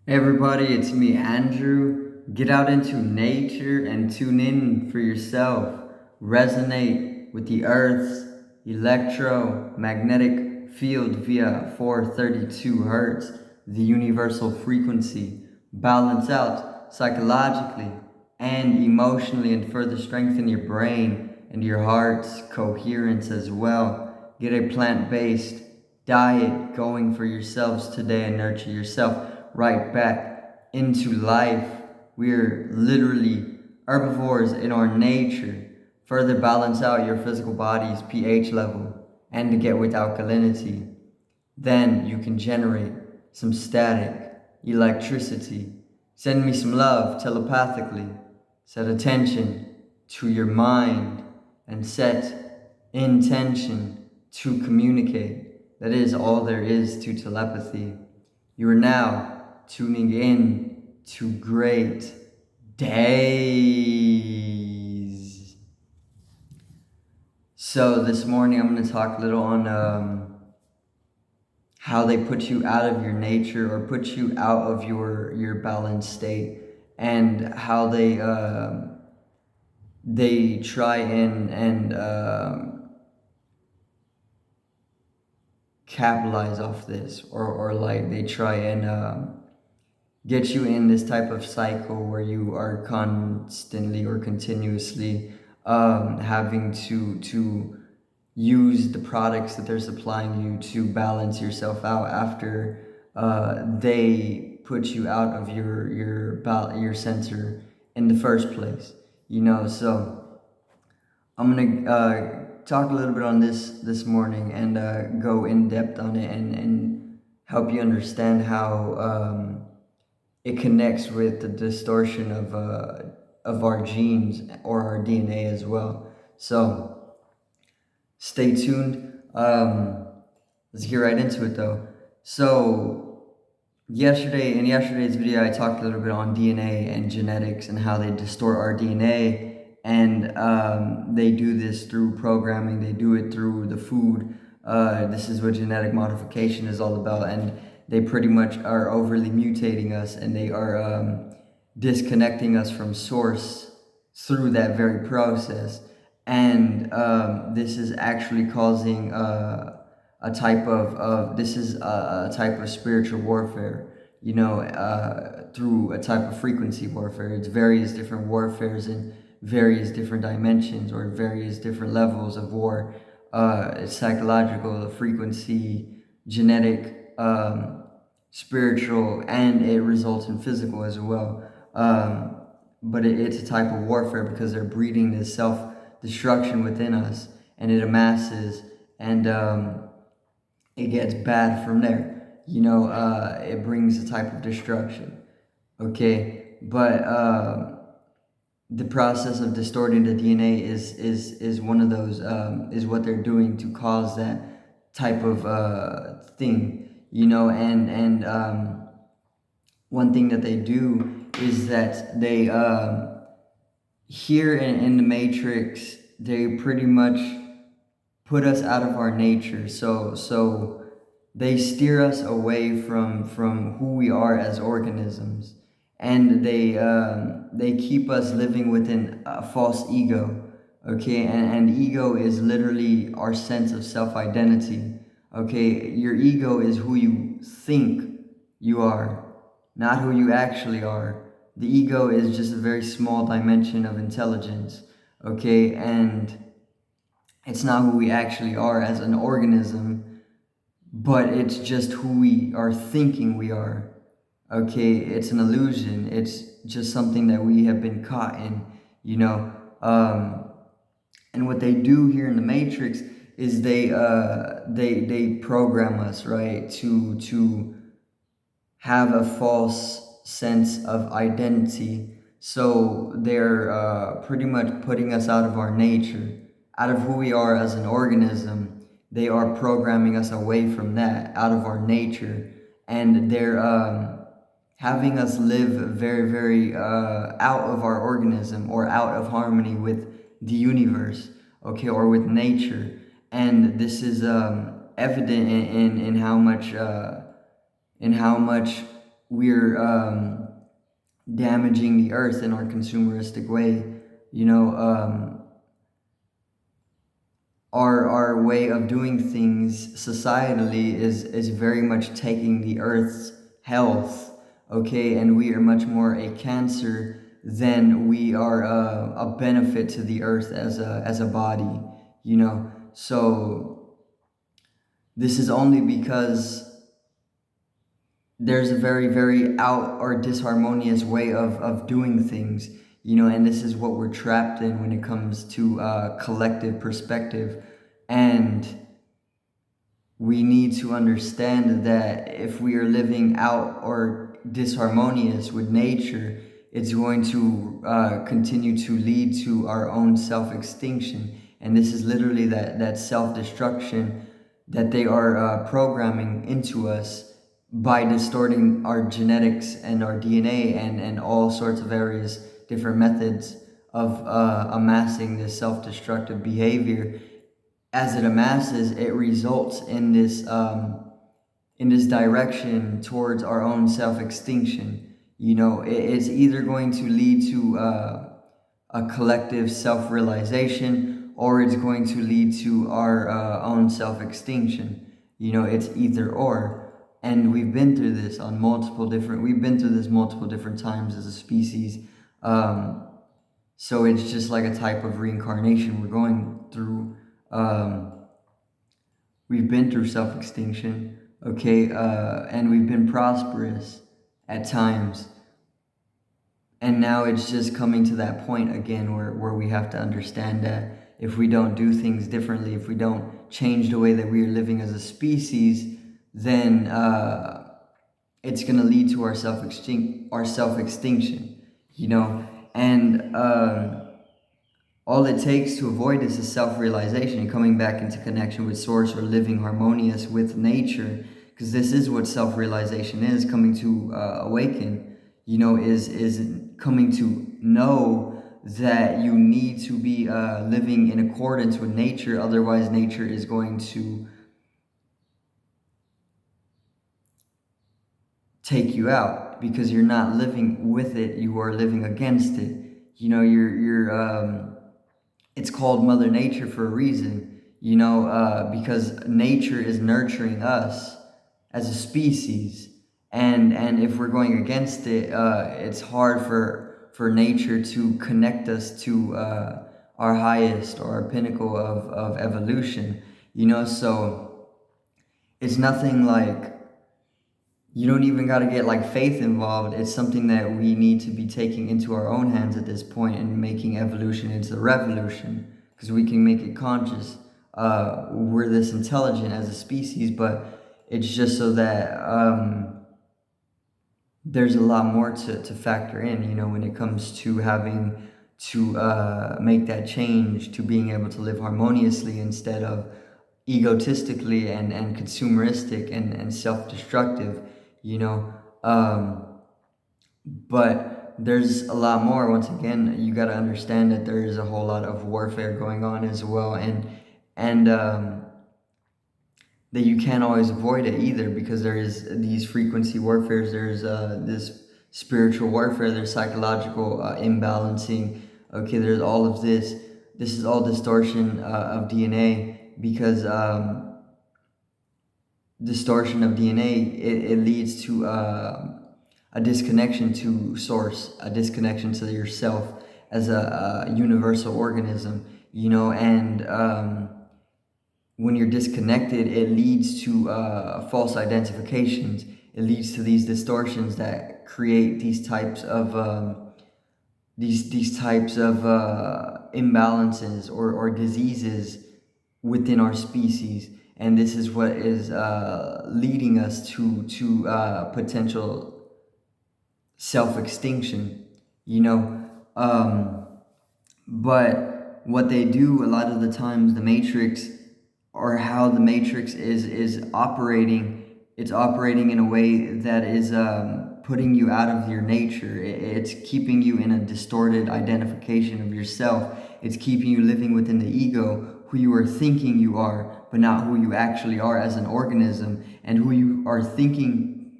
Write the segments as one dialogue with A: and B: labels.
A: Hey everybody, it's me, Andrew. Get out into nature and tune in for yourself. Resonate with the Earth's electromagnetic field via 432 hertz, the universal frequency. Balance out psychologically and emotionally, and further strengthen your brain and your heart's coherence as well. Get a plant-based diet going for yourselves today and nurture yourself right back into life. We're literally herbivores in our nature. Further balance out your physical body's pH level and to get with alkalinity. Then you can generate some static electricity. Send me some love telepathically. Set attention to your mind and set intention to communicate. That is all there is to telepathy. You are now tuning in to great days. So this morning I'm going to talk a little on how they put you out of your nature or put you out of your balanced state, and how they try and capitalize off this, or like they try and get you in this type of cycle where you are constantly or continuously having to use the products that they're supplying you to balance yourself out after they put you out of your center in the first place. So I'm gonna talk a little bit on this morning and go in depth on it and help you understand how it connects with the distortion of our genes or our DNA as well. So stay tuned. Let's get right into it though. So in yesterday's video, I talked a little bit on DNA and genetics and how they distort our DNA, and they do this through programming. They do it through the food. This is what genetic modification is all about, and they pretty much are overly mutating us, and they are disconnecting us from source through that very process. And this is actually causing a type of type of spiritual warfare, through a type of frequency warfare. It's various different warfares in various different dimensions or various different levels of war. It's psychological, frequency, genetic, spiritual, and it results in physical as well. But it's a type of warfare because they're breeding this self-destruction within us, and it amasses, and it gets bad from there. It brings a type of destruction. Okay, but the process of distorting the DNA is one of those, is what they're doing to cause that type of thing. And one thing that they do is that they here in the Matrix, they pretty much put us out of our nature. So they steer us away from who we are as organisms, and they keep us living within a false ego. Okay, and ego is literally our sense of self-identity. Okay, your ego is who you think you are, not who you actually are. The ego is just a very small dimension of intelligence. Okay, and it's not who we actually are as an organism, but it's just who we are thinking we are. Okay, it's an illusion. It's just something that we have been caught in, you know. And what they do here in the Matrix is they program us, right, to have a false sense of identity. So they're pretty much putting us out of our nature, out of who we are as an organism. They are programming us away from that, out of our nature, and they're having us live very, very out of our organism, or out of harmony with the universe, okay, or with nature. And this is evident in how much we're damaging the earth in our consumeristic way. You know, our way of doing things societally is very much taking the earth's health, okay, and we are much more a cancer than we are a benefit to the earth as a body, you know. So this is only because there's a very, very out or disharmonious way of doing things, you know, and this is what we're trapped in when it comes to collective perspective. And we need to understand that if we are living out or disharmonious with nature, it's going to continue to lead to our own self-extinction. And this is literally that self-destruction that they are programming into us by distorting our genetics and our DNA and all sorts of various different methods of amassing this self-destructive behavior. As it amasses, it results in this direction towards our own self-extinction. You know, it's either going to lead to a collective self-realization, or it's going to lead to our own self-extinction. You know, it's either or. And we've been through this multiple different times as a species. So it's just like a type of reincarnation we're going through. We've been through self-extinction, okay, and we've been prosperous at times. And now it's just coming to that point again where we have to understand that if we don't do things differently, if we don't change the way that we are living as a species, then it's going to lead to our self-extinction, you know. And all it takes to avoid this is self-realization and coming back into connection with source, or living harmonious with nature, because this is what self-realization is, coming to awaken, you know, is coming to know that you need to be living in accordance with nature. Otherwise nature is going to take you out, because you're not living with it, you are living against it. You know, you're it's called Mother Nature for a reason, you know, because nature is nurturing us as a species. And if we're going against it, it's hard for nature to connect us to our highest or our pinnacle of evolution, you know. So it's nothing like, you don't even got to get like faith involved. It's something that we need to be taking into our own hands at this point and making evolution into a revolution, because we can make it conscious. We're this intelligent as a species, but it's just so that there's a lot more to factor in, you know, when it comes to having to make that change to being able to live harmoniously instead of egotistically and consumeristic and self-destructive, you know. But there's a lot more. Once again, you got to understand that there is a whole lot of warfare going on as well, and that you can't always avoid it either, because there is these frequency warfares, there's this spiritual warfare, there's psychological imbalancing, okay, there's all of this. This is all distortion of DNA, because distortion of DNA, it leads to a disconnection to source, a disconnection to yourself as a universal organism, you know. And when you're disconnected, it leads to false identifications. It leads to these distortions that create these types of imbalances or diseases within our species. And this is what is leading us to potential self-extinction, you know. But what they do a lot of the times, the Matrix, or how the Matrix is operating, it's operating in a way that is putting you out of your nature. It's keeping you in a distorted identification of yourself. It's keeping you living within the ego, who you are thinking you are, but not who you actually are as an organism, and who you are thinking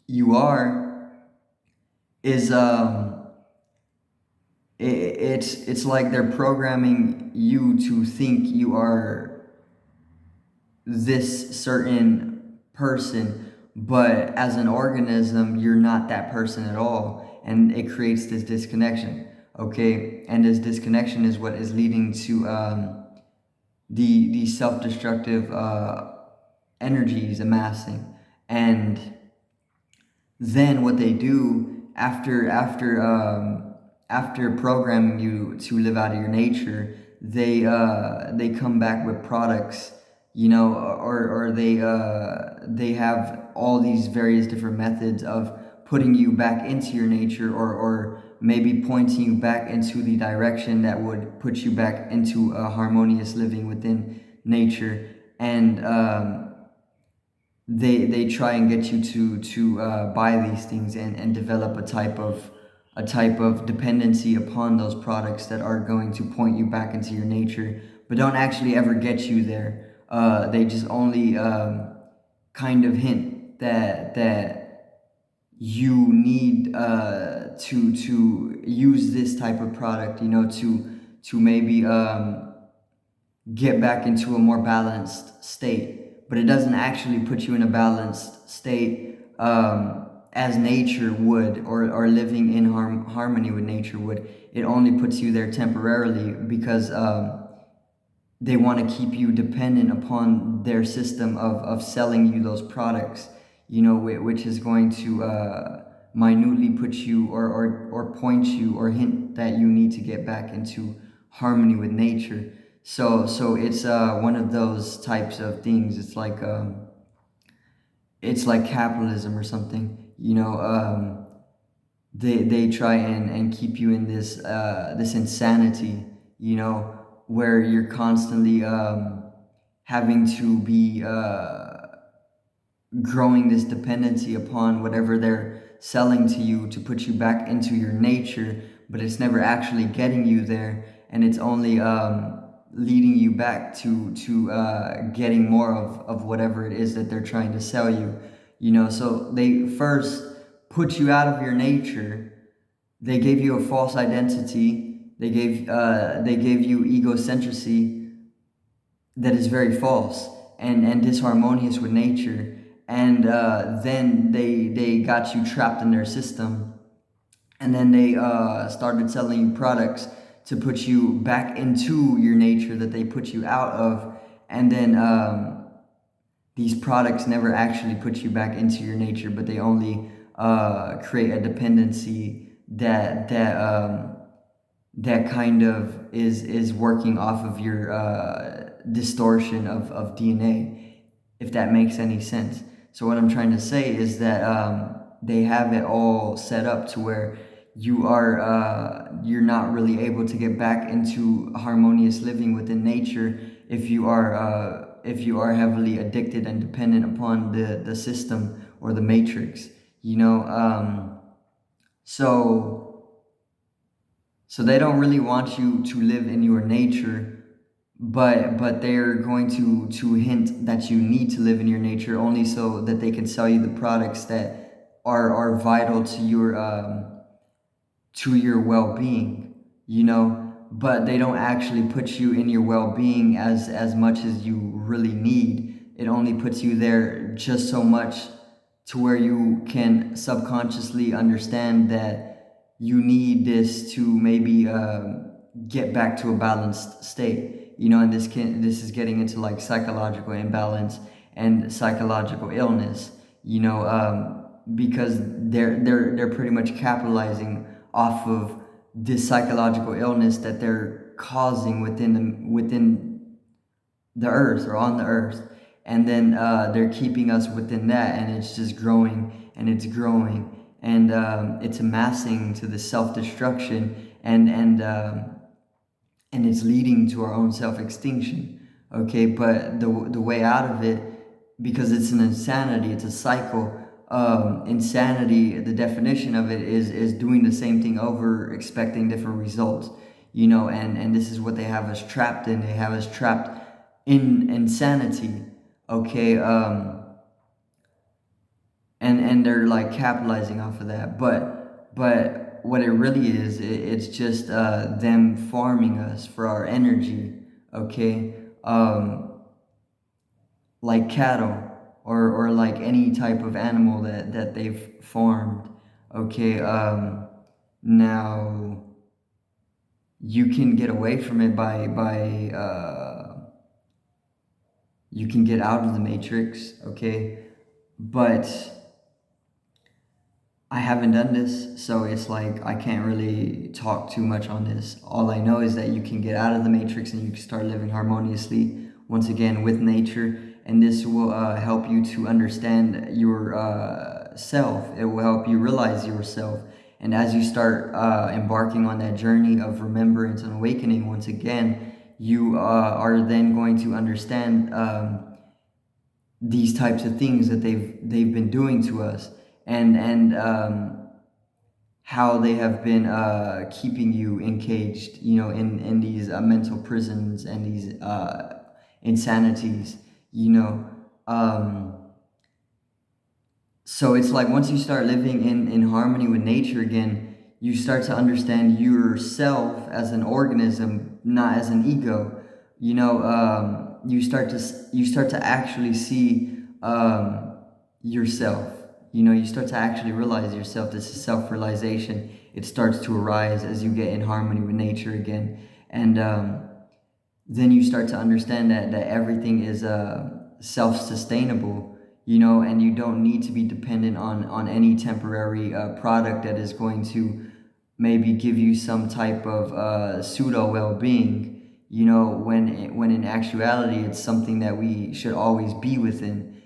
A: you are is it's like they're programming you to think you are this certain person, but as an organism you're not that person at all, and it creates this disconnection. Okay, and this disconnection is what is leading to the self-destructive energies amassing. And then what they do after programming you to live out of your nature, they come back with products, or they have all these various different methods of putting you back into your nature, or maybe pointing you back into the direction that would put you back into a harmonious living within nature. And they try and get you to buy these things, and develop a type of dependency upon those products that are going to point you back into your nature, but don't actually ever get you there. They just only kind of hint that you need to use this type of product, to maybe get back into a more balanced state. But it doesn't actually put you in a balanced state as nature would, or living in harmony with nature would. It only puts you there temporarily, because they want to keep you dependent upon their system of selling you those products, which is going to minutely put you, or point you, or hint that you need to get back into harmony with nature. So it's one of those types of things. It's like capitalism or something. They try and keep you in this insanity, where you're constantly having to be growing this dependency upon whatever they're selling to you to put you back into your nature, but it's never actually getting you there, and it's only leading you back to getting more of whatever it is that they're trying to sell you. So they first put you out of your nature. They gave you a false identity. They gave you egocentricity that is very false, and disharmonious with nature. And then they got you trapped in their system, and then they started selling you products to put you back into your nature that they put you out of. And then these products never actually put you back into your nature, but they only create a dependency that kind of is working off of your distortion of DNA, if that makes any sense. So what I'm trying to say is that they have it all set up to where you're not really able to get back into harmonious living within nature if you are heavily addicted and dependent upon the system or the matrix. So they don't really want you to live in your nature, but they're going to hint that you need to live in your nature, only so that they can sell you the products that are vital to your well-being. But they don't actually put you in your well-being as much as you really need. It only puts you there just so much to where you can subconsciously understand that you need this to maybe get back to a balanced state. And this is getting into like psychological imbalance and psychological illness. Because they're pretty much capitalizing off of this psychological illness that they're causing within the earth, or on the earth. And then they're keeping us within that, and it's just growing, and it's growing, and it's amassing to the self-destruction, and it's leading to our own self-extinction. Okay, but the way out of it, because it's an insanity, it's a cycle. Insanity, the definition of it is doing the same thing over, expecting different results. And this is what they have us trapped in. They have us trapped in insanity. Okay. and they're like capitalizing off of that. But what it really is, it's just them farming us for our energy. Okay, like cattle, or like any type of animal that they've farmed. Okay, now you can get away from it by you can get out of the matrix. Okay, but I haven't done this, so it's like I can't really talk too much on this. All I know is that you can get out of the matrix and you can start living harmoniously once again with nature, and this will help you to understand your self. It will help you realize yourself, and as you start embarking on that journey of remembrance and awakening once again, you are then going to understand these types of things that they've been doing to us, and how they have been keeping you encaged, in these mental prisons and these insanities, you know. So it's like once you start living in harmony with nature again, you start to understand yourself as an organism, not as an ego. You start to actually see yourself. You start to actually realize yourself. This is self-realization. It starts to arise as you get in harmony with nature again, and then you start to understand that everything is self-sustainable, and you don't need to be dependent on any temporary product that is going to maybe give you some type of pseudo well-being, when in actuality it's something that we should always be within,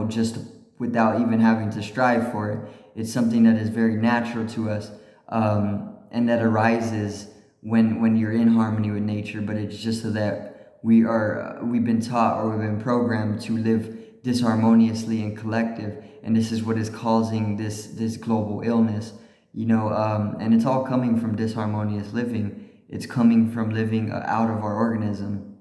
A: just without even having to strive for it. It's something that is very natural to us, and that arises when you're in harmony with nature. But it's just so that we've been taught, or we've been programmed to live disharmoniously and collective, and this is what is causing this global illness, and it's all coming from disharmonious living. It's coming from living out of our organism,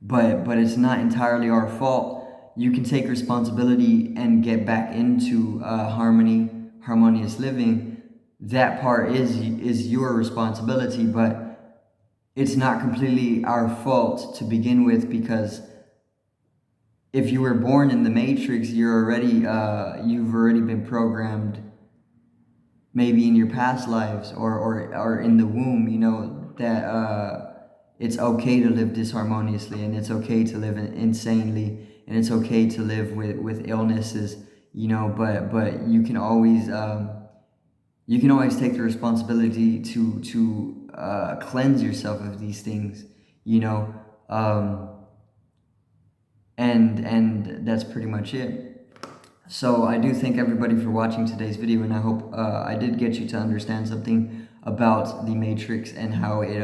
A: but it's not entirely our fault. You can take responsibility and get back into harmonious living. That part is your responsibility, but it's not completely our fault to begin with, because if you were born in the matrix, you've already been programmed, maybe in your past lives, or in the womb, that it's okay to live disharmoniously, and it's okay to live insanely, and it's okay to live with illnesses, but you can always take the responsibility to cleanse yourself of these things, and that's pretty much it. So I do thank everybody for watching today's video, and I hope I did get you to understand something about the matrix and how it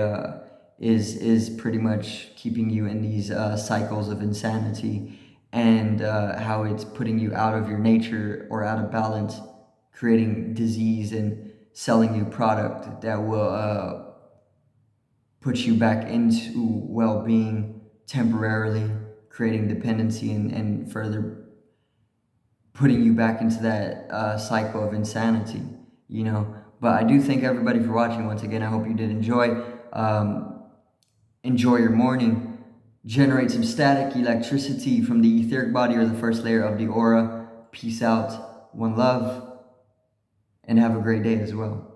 A: is pretty much keeping you in these cycles of insanity, and how it's putting you out of your nature or out of balance, creating disease and selling you product that will put you back into well-being temporarily, creating dependency, and further putting you back into that cycle of insanity, But I do thank everybody for watching once again. I hope you did enjoy. Enjoy your morning. Generate some static electricity from the etheric body, or the first layer of the aura. Peace out. One love. And have a great day as well.